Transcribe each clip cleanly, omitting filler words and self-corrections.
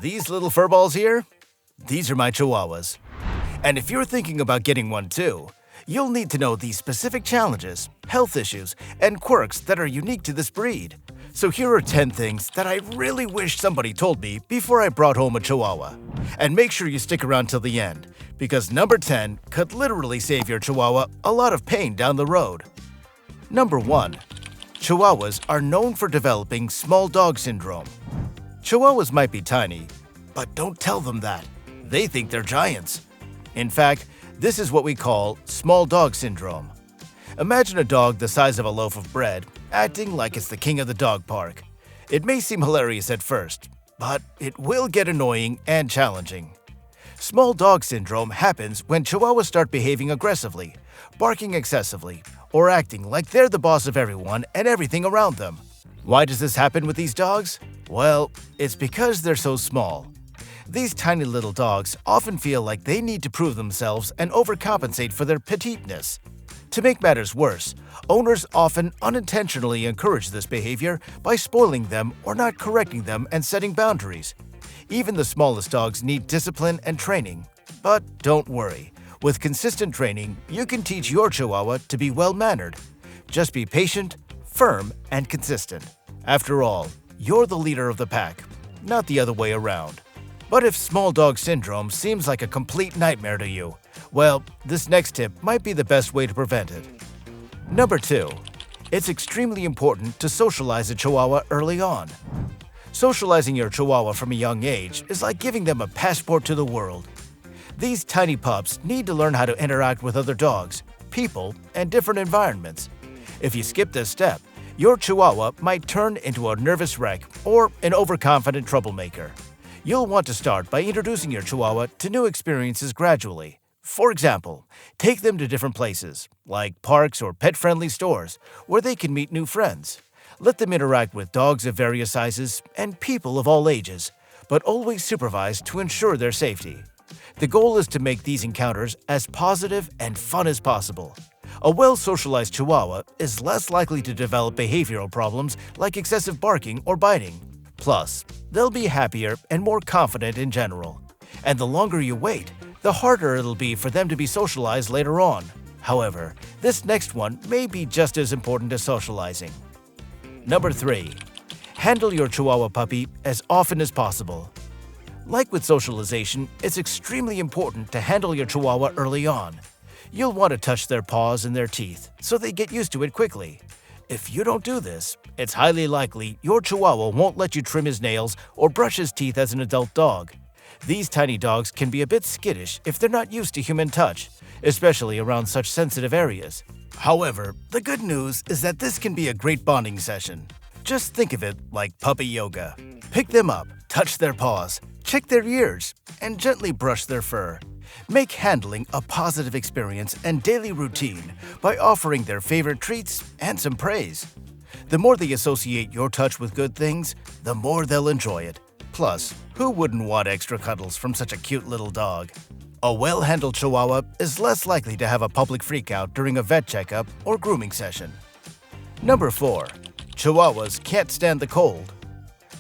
These little furballs here? These are my Chihuahuas. And if you're thinking about getting one too, you'll need to know the specific challenges, health issues, and quirks that are unique to this breed. So here are 10 things that I really wish somebody told me before I brought home a Chihuahua. And make sure you stick around till the end, because number 10 could literally save your Chihuahua a lot of pain down the road. Number 1. Chihuahuas are known for developing small dog syndrome. Chihuahuas might be tiny, but don't tell them that. They think they're giants. In fact, this is what we call small dog syndrome. Imagine a dog the size of a loaf of bread, acting like it's the king of the dog park. It may seem hilarious at first, but it will get annoying and challenging. Small dog syndrome happens when Chihuahuas start behaving aggressively, barking excessively, or acting like they're the boss of everyone and everything around them. Why does this happen with these dogs? Well, it's because they're so small. These tiny little dogs often feel like they need to prove themselves and overcompensate for their petiteness. To make matters worse, owners often unintentionally encourage this behavior by spoiling them or not correcting them and setting boundaries. Even the smallest dogs need discipline and training. But don't worry, with consistent training, you can teach your Chihuahua to be well-mannered. Just be patient, firm, and consistent. After all, you're the leader of the pack, not the other way around. But if small dog syndrome seems like a complete nightmare to you, well, this next tip might be the best way to prevent it. Number 2. It's extremely important to socialize a Chihuahua early on. Socializing your Chihuahua from a young age is like giving them a passport to the world. These tiny pups need to learn how to interact with other dogs, people, and different environments. If you skip this step, your Chihuahua might turn into a nervous wreck or an overconfident troublemaker. You'll want to start by introducing your Chihuahua to new experiences gradually. For example, take them to different places, like parks or pet-friendly stores, where they can meet new friends. Let them interact with dogs of various sizes and people of all ages, but always supervise to ensure their safety. The goal is to make these encounters as positive and fun as possible. A well-socialized Chihuahua is less likely to develop behavioral problems like excessive barking or biting. Plus, they'll be happier and more confident in general. And the longer you wait, the harder it'll be for them to be socialized later on. However, this next one may be just as important as socializing. Number 3. Handle your Chihuahua puppy as often as possible. Like with socialization, it's extremely important to handle your Chihuahua early on. You'll want to touch their paws and their teeth so they get used to it quickly. If you don't do this, it's highly likely your Chihuahua won't let you trim his nails or brush his teeth as an adult dog. These tiny dogs can be a bit skittish if they're not used to human touch, especially around such sensitive areas. However, the good news is that this can be a great bonding session. Just think of it like puppy yoga. Pick them up, touch their paws, check their ears, and gently brush their fur. Make handling a positive experience and daily routine by offering their favorite treats and some praise. The more they associate your touch with good things, the more they'll enjoy it. Plus, who wouldn't want extra cuddles from such a cute little dog? A well-handled Chihuahua is less likely to have a public freakout during a vet checkup or grooming session. Number 4. Chihuahuas can't stand the cold.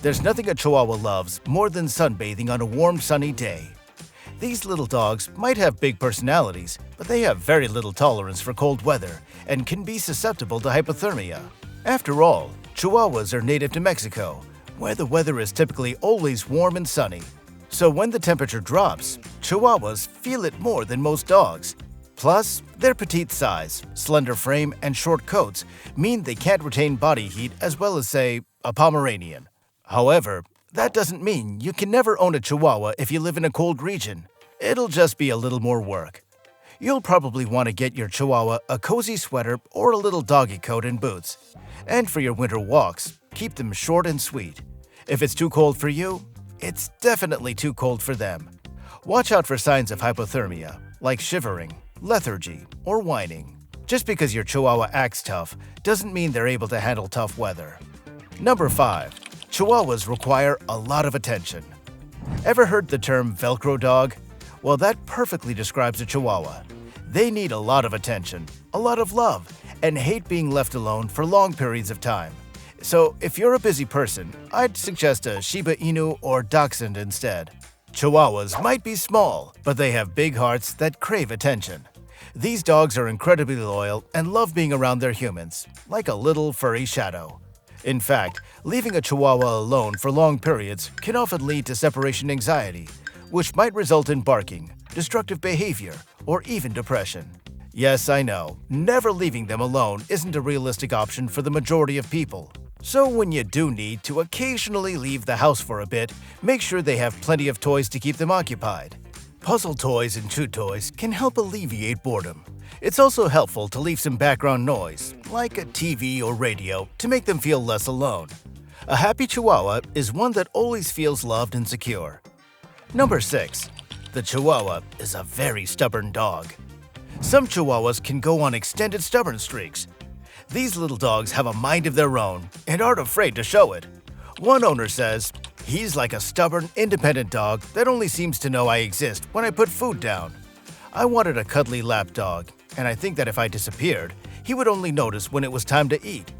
There's nothing a Chihuahua loves more than sunbathing on a warm, sunny day. These little dogs might have big personalities, but they have very little tolerance for cold weather and can be susceptible to hypothermia. After all, Chihuahuas are native to Mexico, where the weather is typically always warm and sunny. So when the temperature drops, Chihuahuas feel it more than most dogs. Plus, their petite size, slender frame, and short coats mean they can't retain body heat as well as, say, a Pomeranian. However, that doesn't mean you can never own a Chihuahua if you live in a cold region. It'll just be a little more work. You'll probably want to get your Chihuahua a cozy sweater or a little doggy coat and boots. And for your winter walks, keep them short and sweet. If it's too cold for you, it's definitely too cold for them. Watch out for signs of hypothermia, like shivering, lethargy, or whining. Just because your Chihuahua acts tough doesn't mean they're able to handle tough weather. Number 5. Chihuahuas require a lot of attention. Ever heard the term Velcro dog? Well, that perfectly describes a Chihuahua. They need a lot of attention, a lot of love, and hate being left alone for long periods of time. So if you're a busy person, I'd suggest a Shiba Inu or Dachshund instead. Chihuahuas might be small, but they have big hearts that crave attention. These dogs are incredibly loyal and love being around their humans, like a little furry shadow. In fact, leaving a Chihuahua alone for long periods can often lead to separation anxiety, which might result in barking, destructive behavior, or even depression. Yes, I know, never leaving them alone isn't a realistic option for the majority of people. So when you do need to occasionally leave the house for a bit, make sure they have plenty of toys to keep them occupied. Puzzle toys and chew toys can help alleviate boredom. It's also helpful to leave some background noise, like a TV or radio, to make them feel less alone. A happy Chihuahua is one that always feels loved and secure. Number 6. The Chihuahua is a very stubborn dog. Some Chihuahuas can go on extended stubborn streaks. These little dogs have a mind of their own and aren't afraid to show it. One owner says, "He's like a stubborn, independent dog that only seems to know I exist when I put food down. I wanted a cuddly lap dog, and I think that if I disappeared, he would only notice when it was time to eat."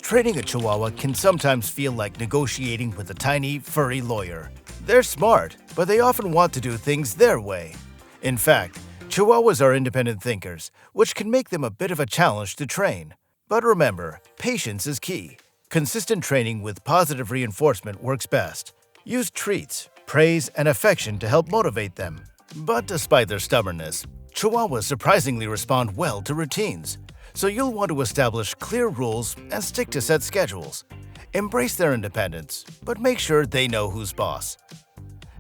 Training a Chihuahua can sometimes feel like negotiating with a tiny, furry lawyer. They're smart, but they often want to do things their way. In fact, Chihuahuas are independent thinkers, which can make them a bit of a challenge to train. But remember, patience is key. Consistent training with positive reinforcement works best. Use treats, praise, and affection to help motivate them. But despite their stubbornness, Chihuahuas surprisingly respond well to routines. So you'll want to establish clear rules and stick to set schedules. Embrace their independence, but make sure they know who's boss.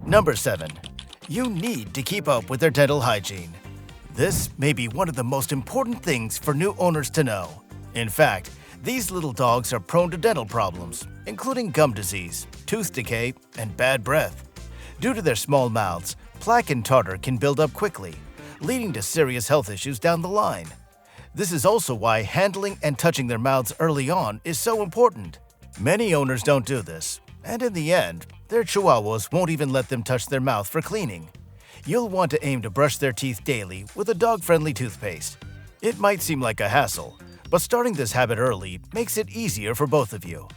Number 7. You need to keep up with their dental hygiene. This may be one of the most important things for new owners to know. In fact, these little dogs are prone to dental problems, including gum disease, tooth decay, and bad breath. Due to their small mouths, plaque and tartar can build up quickly, leading to serious health issues down the line. This is also why handling and touching their mouths early on is so important. Many owners don't do this, and in the end, their Chihuahuas won't even let them touch their mouth for cleaning. You'll want to aim to brush their teeth daily with a dog-friendly toothpaste. It might seem like a hassle, but starting this habit early makes it easier for both of you.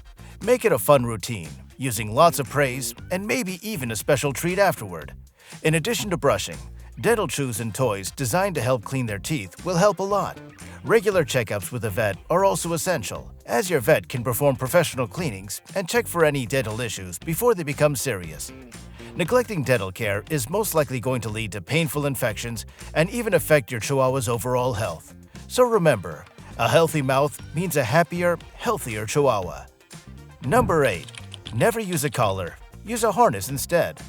Make it a fun routine, using lots of praise and maybe even a special treat afterward. In addition to brushing, dental chews and toys designed to help clean their teeth will help a lot. Regular checkups with a vet are also essential, as your vet can perform professional cleanings and check for any dental issues before they become serious. Neglecting dental care is most likely going to lead to painful infections and even affect your Chihuahua's overall health. So remember, a healthy mouth means a happier, healthier Chihuahua. Number 8. Never use a collar. Use a harness instead.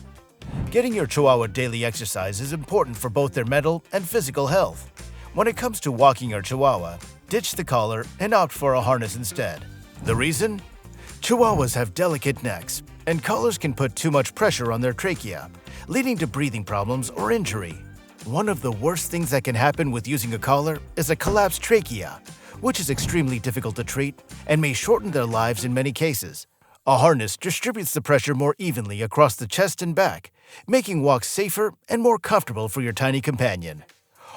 Getting your Chihuahua daily exercise is important for both their mental and physical health. When it comes to walking your Chihuahua, ditch the collar and opt for a harness instead. The reason? Chihuahuas have delicate necks, and collars can put too much pressure on their trachea, leading to breathing problems or injury. One of the worst things that can happen with using a collar is a collapsed trachea, which is extremely difficult to treat and may shorten their lives in many cases. A harness distributes the pressure more evenly across the chest and back, making walks safer and more comfortable for your tiny companion.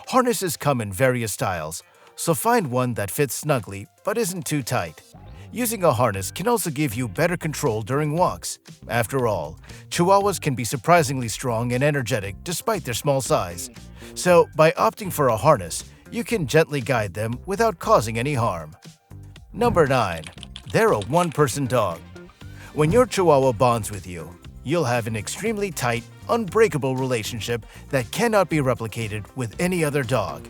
Harnesses come in various styles, so find one that fits snugly but isn't too tight. Using a harness can also give you better control during walks. After all, Chihuahuas can be surprisingly strong and energetic despite their small size. So, by opting for a harness, you can gently guide them without causing any harm. Number 9. They're a one-person dog. When your Chihuahua bonds with you, you'll have an extremely tight, unbreakable relationship that cannot be replicated with any other dog.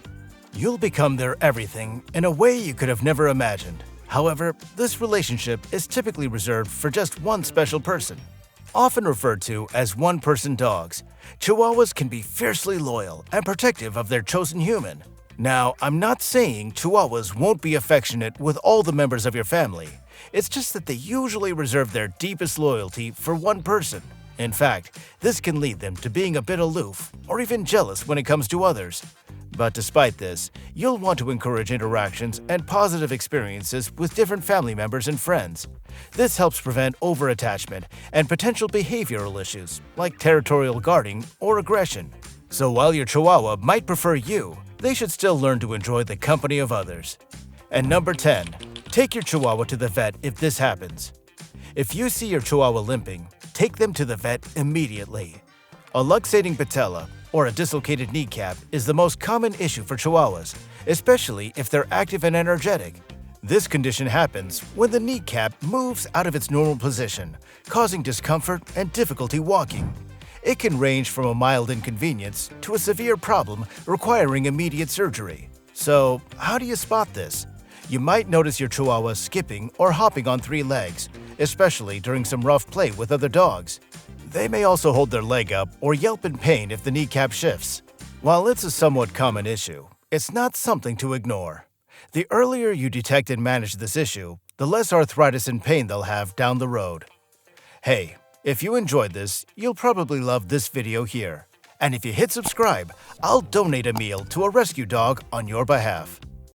You'll become their everything in a way you could have never imagined. However, this relationship is typically reserved for just one special person. Often referred to as one-person dogs, Chihuahuas can be fiercely loyal and protective of their chosen human. Now, I'm not saying Chihuahuas won't be affectionate with all the members of your family. It's just that they usually reserve their deepest loyalty for one person. In fact, this can lead them to being a bit aloof or even jealous when it comes to others. But despite this, you'll want to encourage interactions and positive experiences with different family members and friends. This helps prevent over-attachment and potential behavioral issues like territorial guarding or aggression. So while your Chihuahua might prefer you, they should still learn to enjoy the company of others. And number 10. Take your Chihuahua to the vet if this happens. If you see your Chihuahua limping, take them to the vet immediately. A luxating patella, or a dislocated kneecap, is the most common issue for Chihuahuas, especially if they're active and energetic. This condition happens when the kneecap moves out of its normal position, causing discomfort and difficulty walking. It can range from a mild inconvenience to a severe problem requiring immediate surgery. So, how do you spot this? You might notice your Chihuahua skipping or hopping on 3 legs, especially during some rough play with other dogs. They may also hold their leg up or yelp in pain if the kneecap shifts. While it's a somewhat common issue, it's not something to ignore. The earlier you detect and manage this issue, the less arthritis and pain they'll have down the road. Hey, if you enjoyed this, you'll probably love this video here. And if you hit subscribe, I'll donate a meal to a rescue dog on your behalf.